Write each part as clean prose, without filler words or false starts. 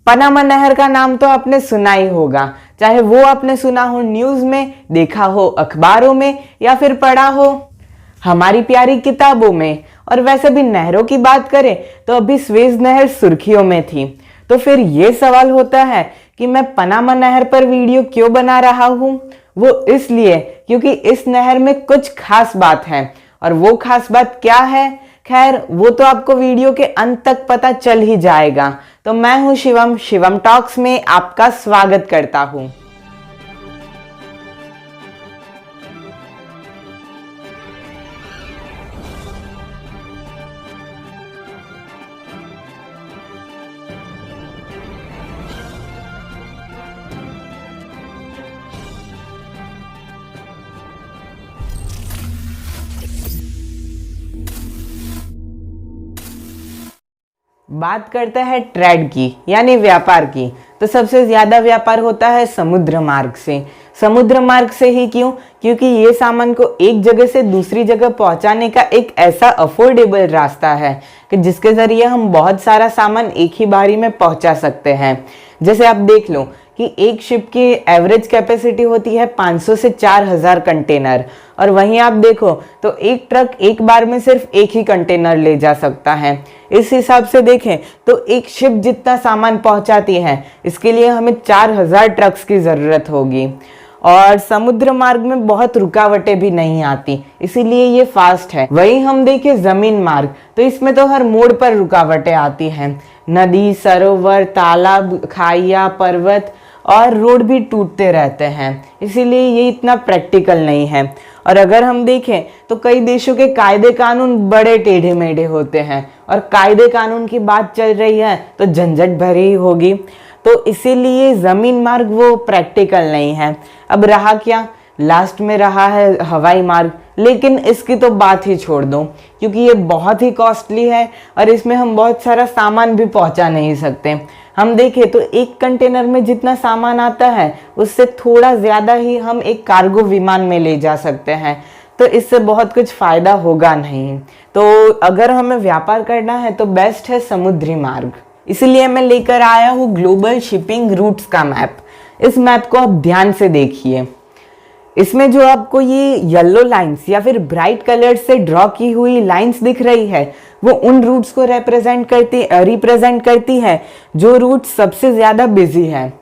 Panama नहर का नाम तो आपने सुना ही होगा, चाहे वो आपने सुना हो न्यूज में, देखा हो अखबारों में, या फिर पढ़ा हो हमारी प्यारी किताबों में। और वैसे भी नहरों की बात करें तो अभी स्वेज नहर सुर्खियों में थी। तो फिर ये सवाल होता है कि मैं पनामा नहर पर वीडियो क्यों बना रहा हूं। वो इसलिए क्योंकि इस नहर में कुछ खास बात है, और वो खास बात क्या है, खैर वो तो आपको वीडियो के अंत तक पता चल ही जाएगा। तो मैं हूं शिवम, शिवम टॉक्स में आपका स्वागत करता हूं। बात करते हैं ट्रेड की, यानी व्यापार की, तो सबसे ज्यादा व्यापार होता है समुद्र मार्ग से। समुद्र मार्ग से ही क्यों? क्योंकि ये सामान को एक जगह से दूसरी जगह पहुंचाने का एक ऐसा अफोर्डेबल रास्ता है कि जिसके जरिए हम बहुत सारा सामान एक ही बारी में पहुंचा सकते हैं। जैसे आप देख लो कि एक शिप की एवरेज कैपेसिटी होती है 500 से 4000 कंटेनर, और वहीं आप देखो तो एक ट्रक एक बार में सिर्फ एक ही कंटेनर ले जा सकता है। इस हिसाब से देखें तो एक शिप जितना सामान पहुंचाती है, इसके लिए हमें 4000 ट्रक्स की जरूरत होगी। और समुद्र मार्ग में बहुत रुकावटें भी नहीं आती, इसीलिए ये फास्ट है। वहीं हम देखें जमीन मार्ग, तो इसमें तो हर मोड़ पर रुकावटें आती हैं। नदी, सरोवर, तालाब, खाइया, पर्वत और रोड भी टूटते रहते हैं, इसीलिए ये इतना प्रैक्टिकल नहीं है। और अगर हम देखें तो कई देशों के कायदे कानून बड़े टेढ़े मेढ़े होते हैं, और कायदे कानून की बात चल रही है तो झंझट भरी ही होगी। तो इसीलिए जमीन मार्ग वो प्रैक्टिकल नहीं है। अब रहा क्या, लास्ट में रहा है हवाई मार्ग, लेकिन इसकी तो बात ही छोड़ दो क्योंकि ये बहुत ही कॉस्टली है और इसमें हम बहुत सारा सामान भी पहुंचा नहीं सकते। हम देखें तो एक कंटेनर में जितना सामान आता है उससे थोड़ा ज्यादा ही हम एक कार्गो विमान में ले जा सकते हैं, तो इससे बहुत कुछ फायदा होगा नहीं। तो अगर हमें व्यापार करना है तो बेस्ट है समुद्री मार्ग। इसलिए मैं लेकर आया हूँ ग्लोबल शिपिंग रूट्स का मैप। इस मैप को आप ध्यान से देखिए। इसमें जो आपको ये येलो लाइंस या फिर ब्राइट कलर से ड्रॉ की हुई लाइंस दिख रही है, वो उन रूट्स को रिप्रेजेंट करती है जो रूट सबसे ज्यादा बिजी है।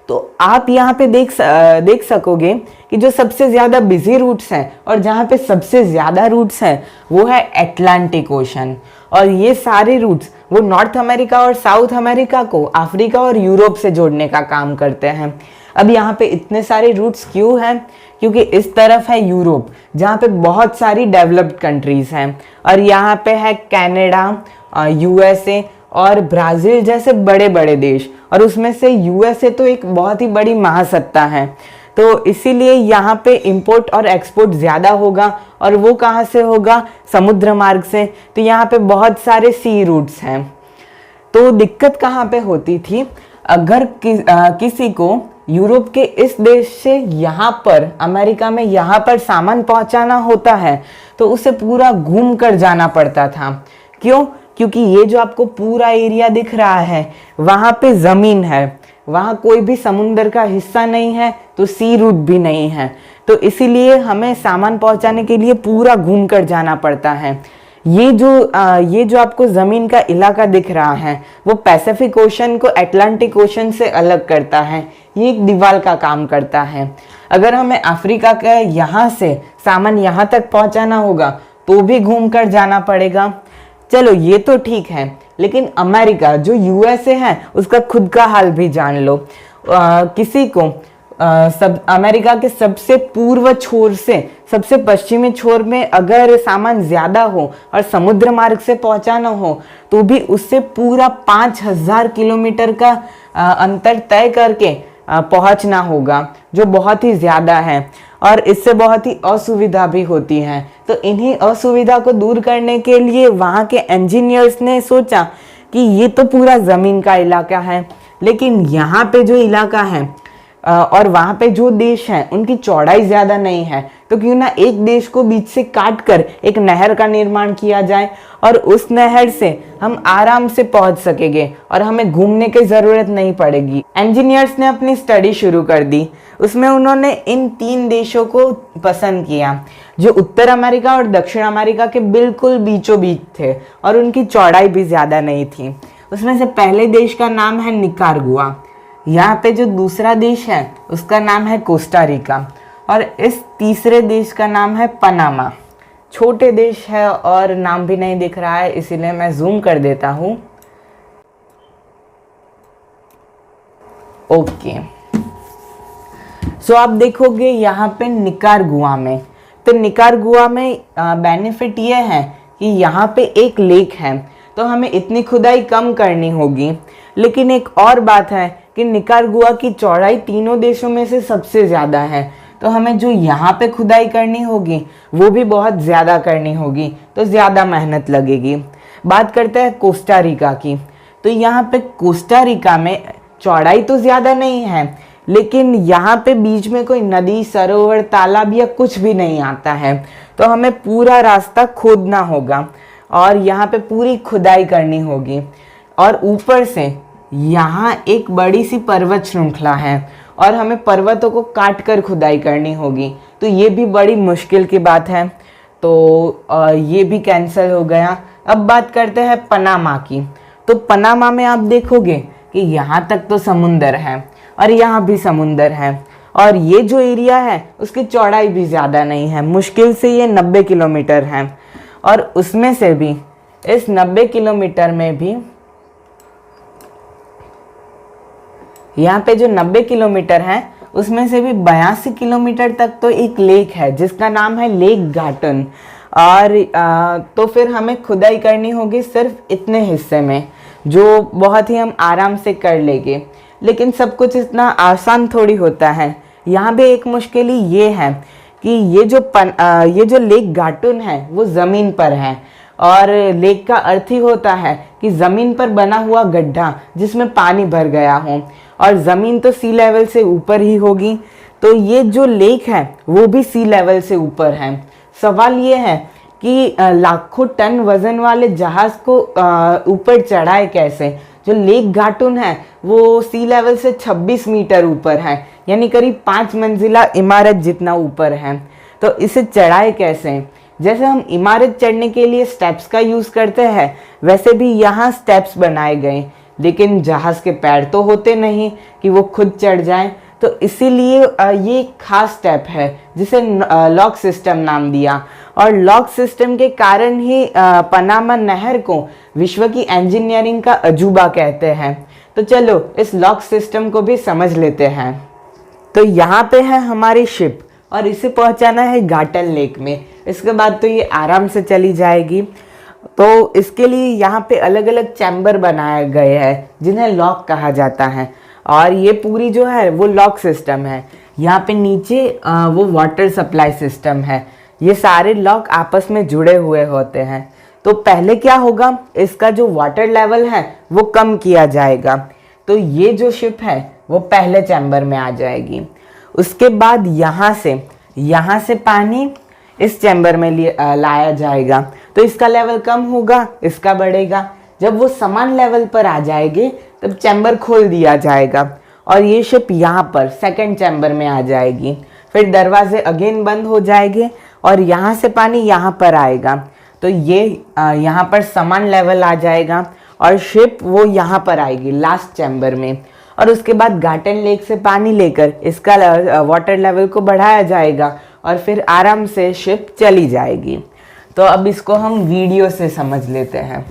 तो आप यहाँ पे देख सकोगे कि जो सबसे ज्यादा बिजी रूट्स हैं और जहाँ पे सबसे ज्यादा रूट्स हैं वो है अटलांटिक ओशन। और ये सारे रूट्स वो नॉर्थ अमेरिका और साउथ अमेरिका को अफ्रीका और यूरोप से जोड़ने का काम करते हैं। अब यहाँ पे इतने सारे रूट्स क्यों हैं? क्योंकि इस तरफ है यूरोप जहाँ पे बहुत सारी डेवलप्ड कंट्रीज हैं, और यहाँ पे है कनाडा, यूएसए और ब्राज़ील जैसे बड़े बड़े देश, और उसमें से यूएसए तो एक बहुत ही बड़ी महासत्ता है। तो इसीलिए यहाँ पे इंपोर्ट और एक्सपोर्ट ज़्यादा होगा, और वो कहाँ से होगा? समुद्र मार्ग से। तो यहाँ पे बहुत सारे सी रूट्स हैं। तो दिक्कत कहाँ पे होती थी? अगर किसी को यूरोप के इस देश से यहाँ पर अमेरिका में यहाँ पर सामान पहुँचाना होता है तो उसे पूरा घूम कर जाना पड़ता था। क्यों? क्योंकि ये जो आपको पूरा एरिया दिख रहा है वहाँ पे ज़मीन है, वहाँ कोई भी समुंदर का हिस्सा नहीं है, तो सी रूट भी नहीं है। तो इसीलिए हमें सामान पहुँचाने के लिए पूरा घूम कर जाना पड़ता है। ये जो आपको जमीन का इलाका दिख रहा है वो पैसिफिक ओशन को अटलांटिक ओशन से अलग करता है। ये एक दीवार का काम करता है। अगर हमें अफ्रीका के यहाँ से सामान यहाँ तक पहुँचाना होगा तो भी घूम कर जाना पड़ेगा। चलो ये तो ठीक है, लेकिन अमेरिका जो यूएसए है उसका खुद का हाल भी जान लो। किसी को अमेरिका के सबसे पूर्व छोर से सबसे पश्चिमी छोर में अगर सामान ज्यादा हो और समुद्र मार्ग से पहुंचाना हो तो भी उससे पूरा 5000 किलोमीटर का अंतर तय करके पहुंचना होगा, जो बहुत ही ज्यादा है, और इससे बहुत ही असुविधा भी होती है। तो इन्हीं असुविधा को दूर करने के लिए वहाँ के इंजीनियर्स ने सोचा कि ये तो पूरा जमीन का इलाका है, लेकिन यहाँ पे जो इलाका है और वहाँ पे जो देश हैं उनकी चौड़ाई ज़्यादा नहीं है, तो क्यों ना एक देश को बीच से काट कर एक नहर का निर्माण किया जाए और उस नहर से हम आराम से पहुंच सकेंगे और हमें घूमने की ज़रूरत नहीं पड़ेगी। इंजीनियर्स ने अपनी स्टडी शुरू कर दी। उसमें उन्होंने इन 3 देशों को पसंद किया जो उत्तर अमेरिका और दक्षिण अमेरिका के बिल्कुल बीचों बीच थे और उनकी चौड़ाई भी ज़्यादा नहीं थी। उसमें से पहले देश का नाम है निकारागुआ। यहाँ पे जो दूसरा देश है उसका नाम है कोस्टा रिका और इस तीसरे देश का नाम है पनामा। छोटे देश है और नाम भी नहीं दिख रहा है, इसीलिए मैं जूम कर देता हूँ। ओके, सो आप देखोगे यहाँ पे निकारागुआ में, तो निकारागुआ में बेनिफिट ये है कि यहाँ पे एक लेक है तो हमें इतनी खुदाई कम करनी होगी। लेकिन एक और बात है कि निकारागुआ की चौड़ाई तीनों देशों में से सबसे ज़्यादा है, तो हमें जो यहाँ पे खुदाई करनी होगी वो भी बहुत ज़्यादा करनी होगी, तो ज़्यादा मेहनत लगेगी। बात करते हैं कोस्टा रिका की, तो यहाँ पे कोस्टा रिका में चौड़ाई तो ज़्यादा नहीं है, लेकिन यहाँ पे बीच में कोई नदी, सरोवर, तालाब या कुछ भी नहीं आता है, तो हमें पूरा रास्ता खोदना होगा और यहाँ पे पूरी खुदाई करनी होगी। और ऊपर से यहाँ एक बड़ी सी पर्वत श्रृंखला है और हमें पर्वतों को काट कर खुदाई करनी होगी, तो ये भी बड़ी मुश्किल की बात है, तो ये भी कैंसिल हो गया। अब बात करते हैं पनामा की, तो पनामा में आप देखोगे कि यहाँ तक तो समुंदर है और यहाँ भी समुंदर है और ये जो एरिया है उसकी चौड़ाई भी ज़्यादा नहीं है, मुश्किल से ये 90 किलोमीटर है। और उसमें से भी इस 90 किलोमीटर में भी यहाँ पे जो 90 किलोमीटर है उसमें से भी 82 किलोमीटर तक तो एक लेक है जिसका नाम है लेक गाटन। और तो फिर हमें खुदाई करनी होगी सिर्फ इतने हिस्से में, जो बहुत ही हम आराम से कर लेंगे। लेकिन सब कुछ इतना आसान थोड़ी होता है। यहाँ भी एक मुश्किल ये है कि ये जो लेक गाटुन है वो ज़मीन पर है और लेक का अर्थ ही होता है कि ज़मीन पर बना हुआ गड्ढा जिसमें पानी भर गया हो, और ज़मीन तो सी लेवल से ऊपर ही होगी, तो ये जो लेक है वो भी सी लेवल से ऊपर है। सवाल ये है कि लाखों टन वज़न वाले जहाज़ को ऊपर चढ़ाए कैसे। जो लेक गाटुन है वो सी लेवल से 26 मीटर ऊपर है, यानी करीब 5 मंजिला इमारत जितना ऊपर है, तो इसे चढ़ाए कैसे। जैसे हम इमारत चढ़ने के लिए स्टेप्स का यूज़ करते हैं वैसे भी यहाँ स्टेप्स बनाए गए, लेकिन जहाज़ के पैर तो होते नहीं कि वो खुद चढ़ जाएं, तो इसीलिए ये एक खास स्टेप है जिसे लॉक सिस्टम नाम दिया। और लॉक सिस्टम के कारण ही पनामा नहर को विश्व की इंजीनियरिंग का अजूबा कहते हैं। तो चलो इस लॉक सिस्टम को भी समझ लेते हैं। तो यहाँ पे है हमारी शिप और इसे पहुँचाना है गाटन लेक में। इसके बाद तो ये आराम से चली जाएगी। तो इसके लिए यहाँ पे अलग अलग चैम्बर बनाए गए हैं जिन्हें लॉक कहा जाता है, और ये पूरी जो है वो लॉक सिस्टम है। यहाँ पे नीचे वो वाटर सप्लाई सिस्टम है। ये सारे लॉक आपस में जुड़े हुए होते हैं। तो पहले क्या होगा, इसका जो वाटर लेवल है वो कम किया जाएगा, तो ये जो शिप है वो पहले चैम्बर में आ जाएगी। उसके बाद यहाँ से पानी इस चैम्बर में लाया जाएगा, तो इसका लेवल कम होगा, इसका बढ़ेगा। जब वो समान लेवल पर आ जाएंगे तब चैम्बर खोल दिया जाएगा और ये शिप यहाँ पर सेकंड चैम्बर में आ जाएगी। फिर दरवाजे अगेन बंद हो जाएंगे और यहाँ से पानी यहाँ पर आएगा, तो ये यहाँ पर समान लेवल आ जाएगा और शिप वो यहाँ पर आएगी लास्ट चैम्बर में। और उसके बाद गाटन लेक से पानी लेकर इसका वाटर लेवल को बढ़ाया जाएगा और फिर आराम से शिप चली जाएगी। तो अब इसको हम वीडियो से समझ लेते हैं।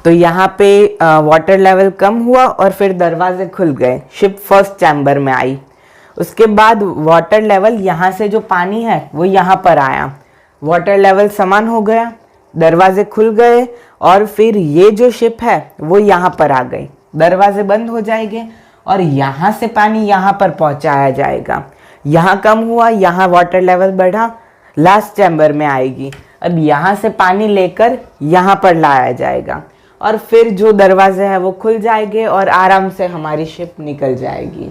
तो यहाँ पे वाटर लेवल कम हुआ और फिर दरवाजे खुल गए, शिप फर्स्ट चैम्बर में आई। उसके बाद वाटर लेवल यहाँ से जो पानी है वो यहाँ पर आया, वाटर लेवल समान हो गया, दरवाजे खुल गए और फिर ये जो शिप है वो यहाँ पर आ गई। दरवाजे बंद हो जाएंगे और यहाँ से पानी यहाँ पर पहुँचाया जाएगा। यहाँ कम हुआ, यहाँ वाटर लेवल बढ़ा, लास्ट चैम्बर में आएगी। अब यहाँ से पानी लेकर यहाँ पर लाया जाएगा और फिर जो दरवाजे हैं वो खुल जाएंगे और आराम से हमारी शिप निकल जाएगी।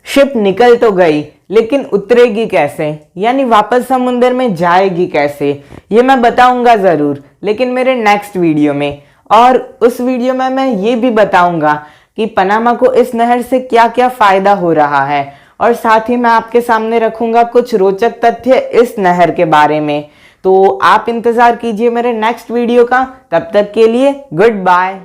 शिप निकल तो गई, लेकिन उतरेगी कैसे, यानी वापस समुद्र में जाएगी कैसे, ये मैं बताऊंगा जरूर, लेकिन मेरे नेक्स्ट वीडियो में। और उस वीडियो में मैं ये भी बताऊंगा कि पनामा को इस नहर से क्या क्या फायदा हो रहा है, और साथ ही मैं आपके सामने रखूंगा कुछ रोचक तथ्य इस नहर के बारे में। तो आप इंतजार कीजिए मेरे नेक्स्ट वीडियो का। तब तक के लिए गुड बाय।